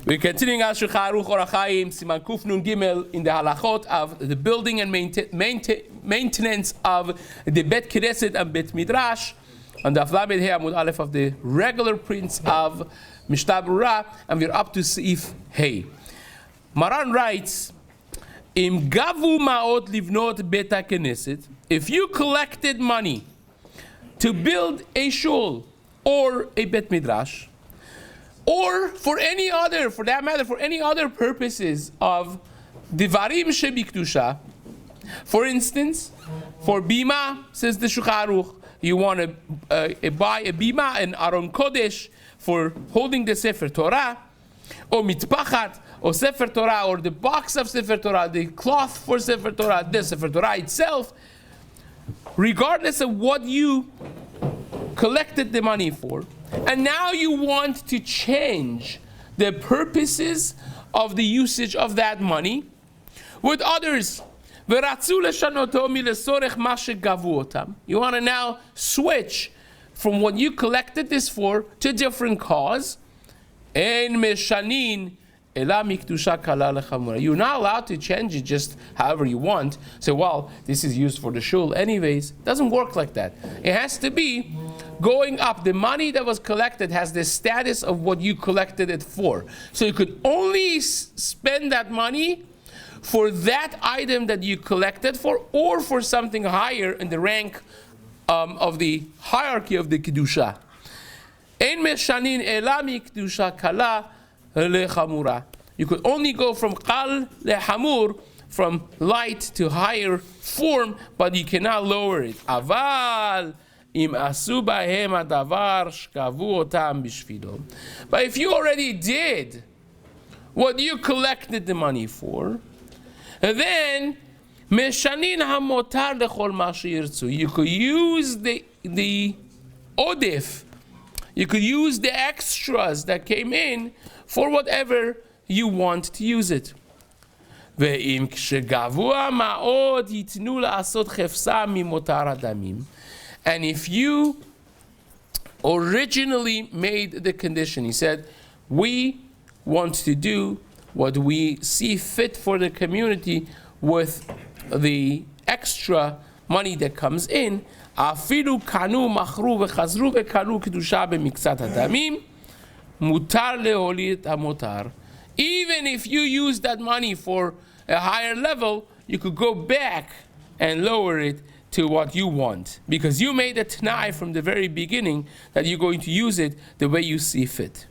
We're continuing our Shulchan Aruch Orach Chaim, Siman Kuf Nun Gimel, in the halachot of the building and maintenance of the Bet Knesset and Bet Midrash, on the Aflamed He Amud Aleph of the regular prints of Mishna Berura, and we're up to Seif Hey. Maran writes, Im gavu ma'ot livnot Bet Knesset, if you collected money to build a shul or a Bet Midrash, or for any other, for that matter, for any other purposes of divarim shebikdusha. For instance, for bima, says the Shulchan Aruch, you want to buy a bima, an aron kodesh, for holding the Sefer Torah, or mitpachat, or Sefer Torah, or the box of Sefer Torah, the cloth for Sefer Torah, the Sefer Torah itself, regardless of what you collected the money for. And now you want to change the purposes of the usage of that money with others. You want to now switch from what you collected this for to a different cause. You're not allowed to change it just however you want. Say, well, this is used for the shul anyways. It doesn't work like that. It has to be going up. The money that was collected has the status of what you collected it for. So you could only spend that money for that item that you collected for, or for something higher in the rank of the hierarchy of the Kedusha. You could only go from Qal lehamur, from light to higher form, but you cannot lower it. Aval im asu bahem adavar shkavu otam bishvilo. But if you already did what you collected the money for, then meshanin hamotar lechol ma sheyirtzu. You could use the odif. You could use the extras that came in for whatever you want to use it. And if you originally made the condition, he said, we want to do what we see fit for the community with the extra money that comes in, even if you use that money for a higher level, you could go back and lower it to what you want, because you made a t'nai from the very beginning that you're going to use it the way you see fit.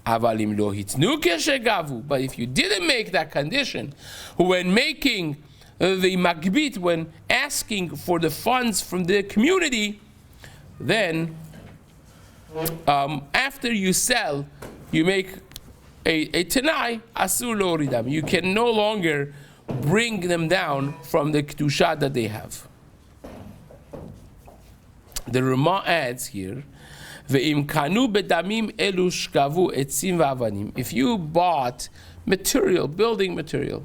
But if you didn't make that condition, when making the magbit, when asking for the funds from the community, then after you sell, you make a tenai, asur loridam. You can no longer bring them down from the kedusha that they have. The Rama adds here, ve'im kanu bedamim elu shkavu etzim va'avanim. If you bought material, building material,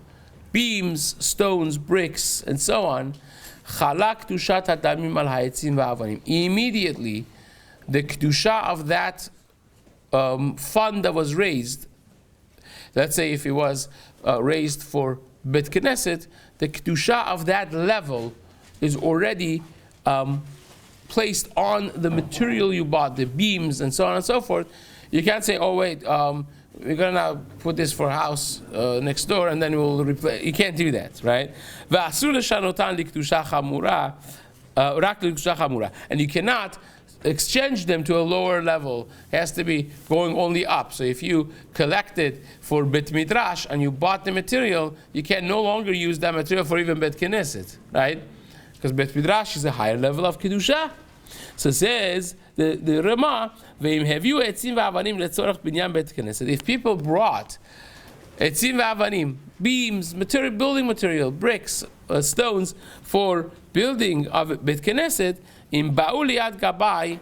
beams, stones, bricks, and so on, chalak kedushat hadamim al ha'etzim va'avanim. Immediately, the kedusha of that fund that was raised, let's say if it was raised for Bet Knesset, the kedusha of that level is already placed on the material you bought, the beams and so on and so forth. You can't say, oh wait, we're going to put this for a house next door and then we'll replace. You can't do that, right? And you cannot exchange them to a lower level. It has to be going only up. So if you collected for Bet Midrash and you bought the material, you can no longer use that material for even Bet Knesset, right? Because Bet Midrash is a higher level of Kedusha. So it says the Rama, if people brought etzim va'avanim, beams, material, building material, bricks, stones for building of Bet Knesset, in Ba'uliyat Gabai,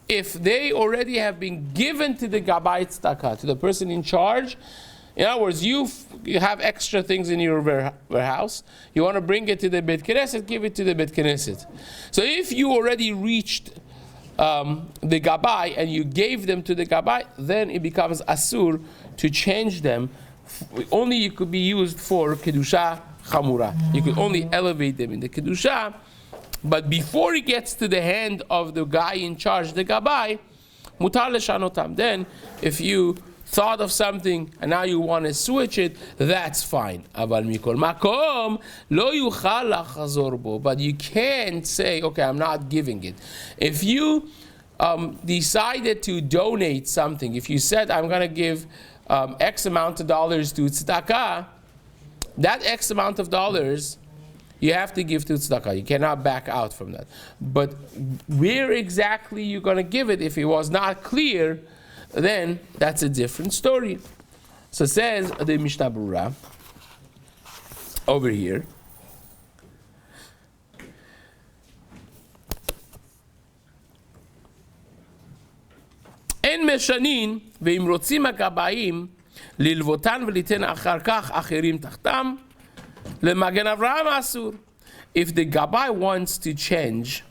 if they already have been given to the Gabai Tzedakah, to the person in charge. In other words, you have extra things in your warehouse, you want to bring it to the Bet Knesset, give it to the Bet Knesset. So if you already reached the Gabai and you gave them to the Gabai, then it becomes Asur to change them, only it could be used for kedusha chamura. You could only elevate them in the kedusha, but before it gets to the hand of the guy in charge, the gabbai, mutar leshanotam. Then, if you thought of something and now you want to switch it, that's fine. Aval mikol makom lo yuchal lachazor bo. But you can't say, okay, I'm not giving it. If you decided to donate something, if you said, I'm going to give X amount of dollars to tzedakah, that X amount of dollars you have to give to tzedakah. You cannot back out from that. But where exactly you're going to give it, if it was not clear, then that's a different story. So says the Mishnah Berura over here. En meshanin ve'im rotzim hagabayim lilvotan v'liten achar kach acherim tachtam lemagen Avraham asur. If the gabbai wants to change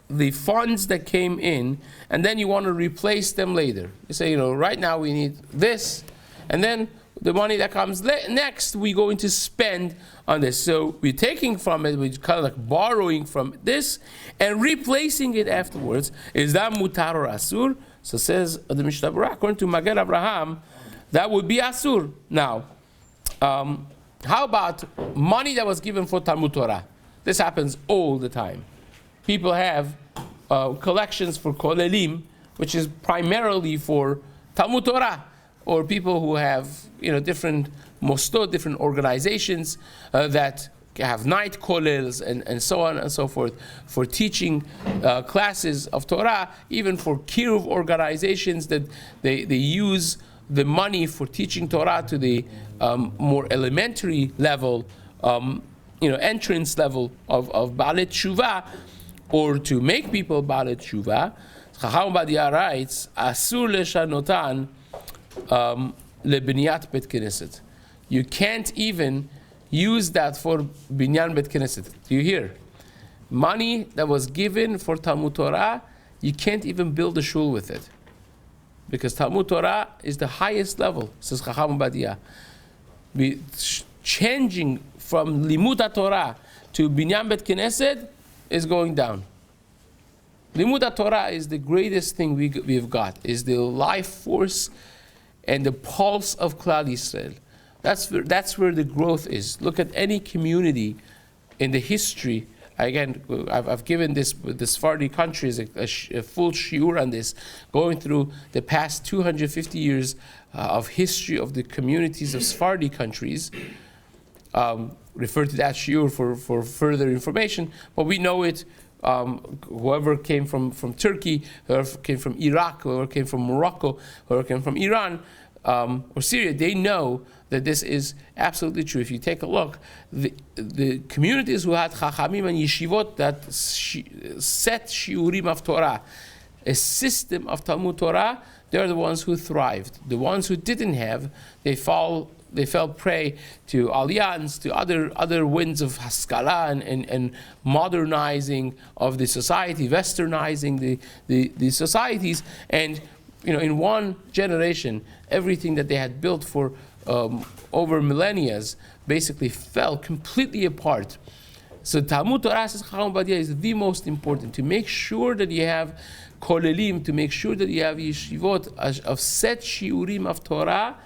the funds that came in, and then you want to replace them later. You say, right now we need this, and then the money that comes next, we're going to spend on this. So we're taking from it, we're kind of like borrowing from this, and replacing it afterwards. Is that mutar or asur? So says the Mishnah Berura, according to Magen Avraham, that would be asur. Now, how about money that was given for Talmud Torah? This happens all the time. People have collections for kolelim, which is primarily for Talmud Torah, or people who have different mostot, different organizations that have night kollels and so on and so forth for teaching classes of Torah, even for kiruv organizations that they use the money for teaching Torah to the more elementary level, entrance level of Baalei Tshuva, or to make people Baalei Tshuva. Chacham Ovadia writes, Asur leshanotan lebiniyat bet knesset. You can't even use that for binyan bet knesset. Do you hear? Money that was given for Talmud Torah, you can't even build a shul with it. Because Talmud Torah is the highest level, says Chacham Ovadia. Changing from Limud Torah to binyan bet knesset is going down. Limud Torah is the greatest thing we've got, is the life force and the pulse of Klal Yisrael. That's where the growth is. Look at any community in the history. Again, I've given the Sephardi countries a full shiur on this, going through the past 250 years of history of the communities of Sephardi countries. Refer to that shiur for further information, but we know it. Whoever came from Turkey, whoever came from Iraq, whoever came from Morocco, whoever came from Iran or Syria, they know that this is absolutely true. If you take a look, the communities who had chachamim and yeshivot that set shiurim of Torah, a system of Talmud Torah, they're the ones who thrived. The ones who didn't have, they fell prey to alliance, to other winds of haskalah and modernizing of the society, westernizing the societies, and in one generation, everything that they had built for over millennia basically fell completely apart. So Talmud Torah, says Chacham Ovadia, is the most important, to make sure that you have kolelim, to make sure that you have yeshivot of set shiurim of Torah,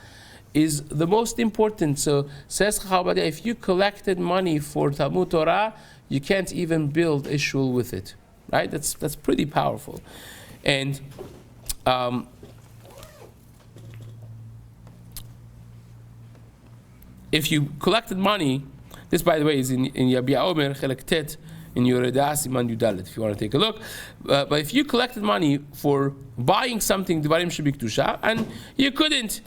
is the most important. So says Chacham Ovadia, if you collected money for Talmud Torah, you can't even build a shul with it. Right? That's pretty powerful. And if you collected money, this, by the way, is in Yabia Omer Chelek Tet in Yoreda Siman Yudalet, if you want to take a look. But if you collected money for buying something Dvarim Shebik Tusha, and you couldn't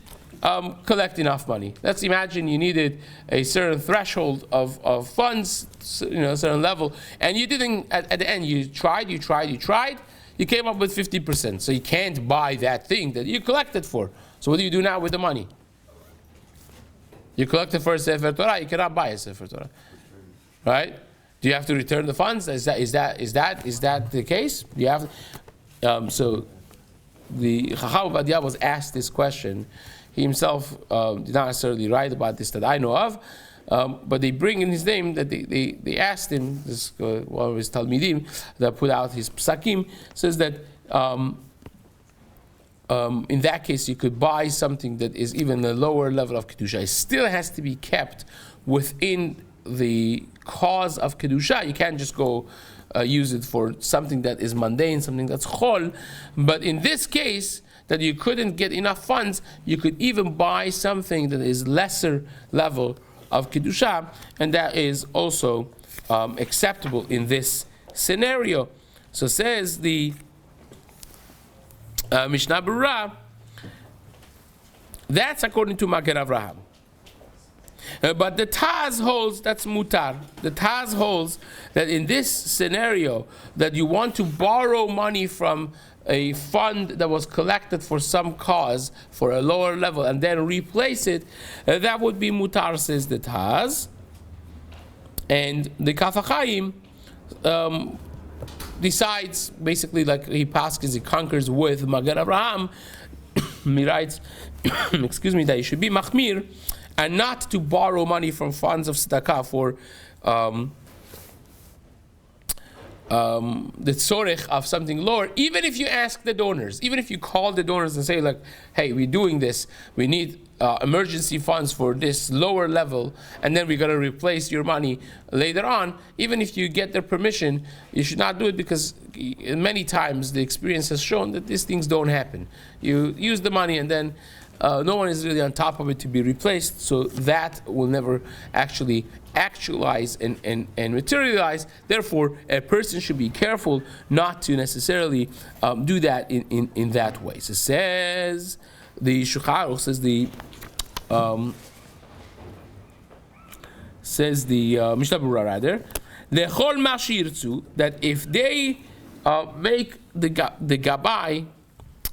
collect enough money. Let's imagine you needed a certain threshold of funds, a certain level, and you didn't. At the end, you tried. You came up with 50%. So you can't buy that thing that you collected for. So what do you do now with the money? You collected for a Sefer Torah. You cannot buy a Sefer Torah, right? Do you have to return the funds? Is that the case? Do you have? So the Chacham Ovadia was asked this question. He himself did not necessarily write about this that I know of, but they bring in his name that they asked him, this one of his Talmidim that put out his Psakim, says that in that case you could buy something that is even a lower level of Kedusha. It still has to be kept within the cause of Kedusha. You can't just go use it for something that is mundane, something that's chol. But in this case, that you couldn't get enough funds, you could even buy something that is lesser level of Kedusha, and that is also acceptable in this scenario. So says the Mishnah Berura, that's according to Magen Avraham. But the Taz holds that's mutar. The Taz holds that in this scenario, that you want to borrow money from a fund that was collected for some cause for a lower level and then replace it, that would be mutar, says the Taz. And the Kaf HaChaim decides, basically, like he passes, he concurs with Magen Avraham. He writes, excuse me, that he should be machmir and not to borrow money from funds of tzedakah for the tzorech of something lower, even if you ask the donors, even if you call the donors and say, like, hey, we're doing this, we need emergency funds for this lower level, and then we're going to replace your money later on. Even if you get their permission, you should not do it, because many times the experience has shown that these things don't happen. You use the money and then no one is really on top of it to be replaced, so that will never actually actualize and materialize. Therefore, a person should be careful not to necessarily do that in that way. So says the Shulchan Aruch, says the Mishnah Berura rather, lechol ma sheyirtzu, that if they make the gabai,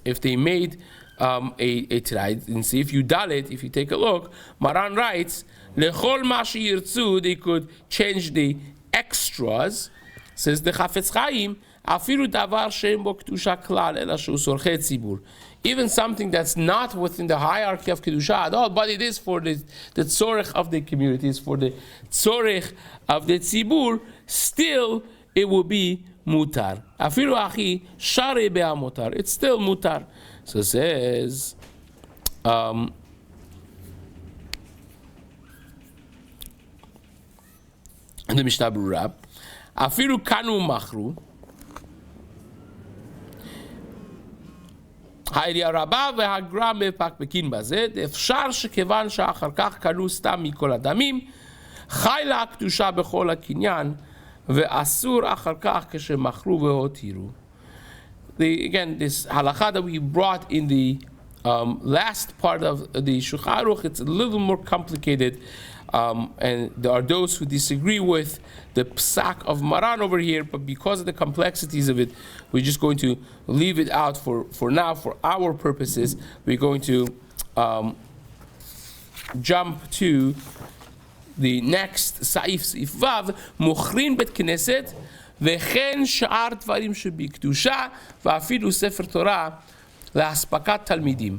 if they made a trade, and see if you dalit, if you take a look, Maran writes, lechol ma sheyirtzu, they could change the extras. Says the Chafetz Chaim, afiru davar she'en bo kedusha klal ela shu sorchei tzibur, even something that's not within the hierarchy of kedusha at all, but it is for the tzorech of the community, it's for the tzorech of the tzibur, still it will be mutar. Afiru achi shari be'amutar, it's still mutar. So it says, the Mishnah Berura, afiru kanu machru, העירייה רבה והגרם מפקפקים בזה, אפשר שכיוון שאחר כך קנו סתם מכל הדמים, חי לה הקדושה בכל הקניין, ואסור אחר כך כשמכרו והותירו. Again, this halakha that we brought in the last part of the Shulchan Aruch, it's a little more complicated, and there are those who disagree with the psak of Maran over here, but because of the complexities of it, we're just going to leave it out for now, for our purposes. We're going to jump to the next Saif Vav, Mochrin Bet Knesset, וכן שאר דברים שבקדושה ואפילו ספר תורה להספקת תלמידים.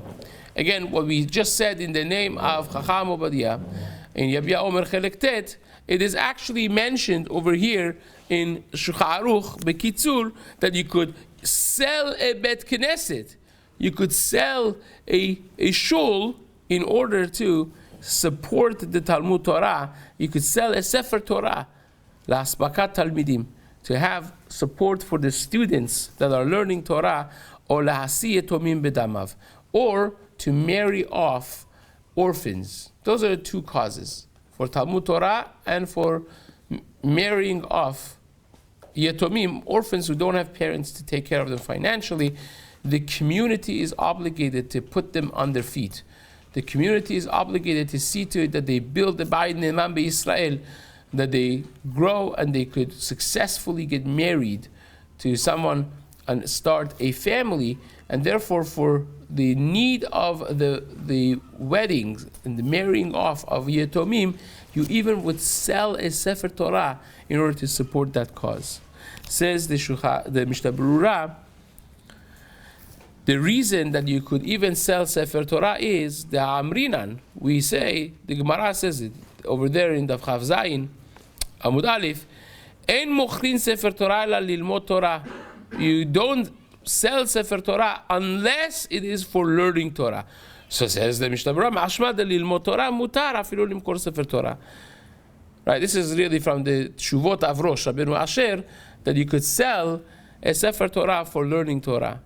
Again, what we just said in the name of Chacham Obadiah in Yabia Omer Chelek Tet, it is actually mentioned over here in Shulchan Aruch Bekitzur that you could sell a Bet Knesset, you could sell a shul in order to support the Talmud Torah. You could sell a Sefer Torah להספקת תלמידים, to have support for the students that are learning Torah, or lahasi etomim bedamav, or to marry off orphans. Those are the two causes, for Talmud Torah and for marrying off yetomim, orphans who don't have parents to take care of them financially. The community is obligated to put them on their feet. The community is obligated to see to it that they build the Bayit Ne'eman Yisrael, that they grow and they could successfully get married to someone and start a family. And therefore, for the need of the weddings and the marrying off of Yetomim, you even would sell a Sefer Torah in order to support that cause. Says the Mishnah Berura, The reason that you could even sell Sefer Torah is the Amrinan. We say, the Gemara says it over there in Daf Chav Zayin, Amud Alif, Ein mochrin Sefer Torah la lilmod Torah. You don't sell Sefer Torah unless it is for learning Torah. So says the Mishnah Berura, Mashma de lilmod Torah mutar afilu limkor Sefer Torah. Right, this is really from the Shuvot Avrosh, Rabbeinu Asher, that you could sell a Sefer Torah for learning Torah.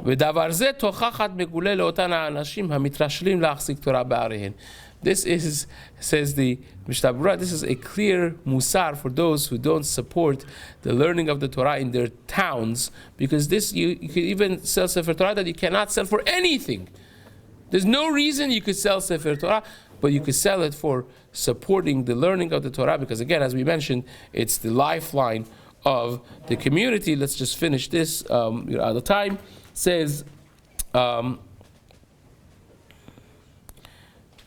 ודבר זה תוכחת מגולה לאותן האנשים המתרשלים להחזיק תורה בעריהן. This is, says the Mishnah Berura, this is a clear musar for those who don't support the learning of the Torah in their towns, because this, you could even sell Sefer Torah that you cannot sell for anything. There's no reason you could sell Sefer Torah, but you could sell it for supporting the learning of the Torah, because again, as we mentioned, it's the lifeline of the community. Let's just finish this, you're out of time. Says Reb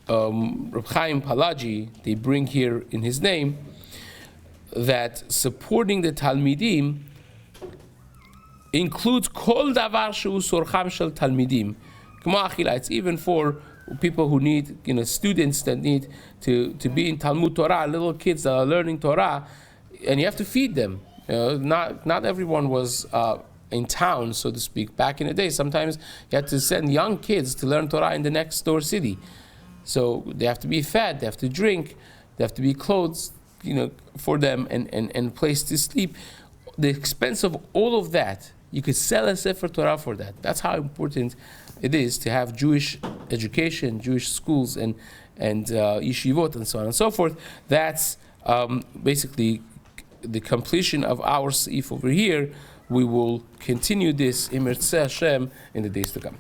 Chaim Palaji, they bring here in his name that supporting the Talmidim includes kol davar shehu sorcham shel Talmidim. It's even for people who need, students that need to be in Talmud Torah, little kids that are learning Torah, and you have to feed them. Not everyone was in town, so to speak. Back in the day, sometimes you had to send young kids to learn Torah in the next door city. So they have to be fed, they have to drink, they have to be clothes, for them, and place to sleep. The expense of all of that, you could sell a Sefer Torah for that. That's how important it is to have Jewish education, Jewish schools, and yeshivot, and so on and so forth. That's basically the completion of our seif over here. We will continue this Im Yirtzeh Hashem in the days to come.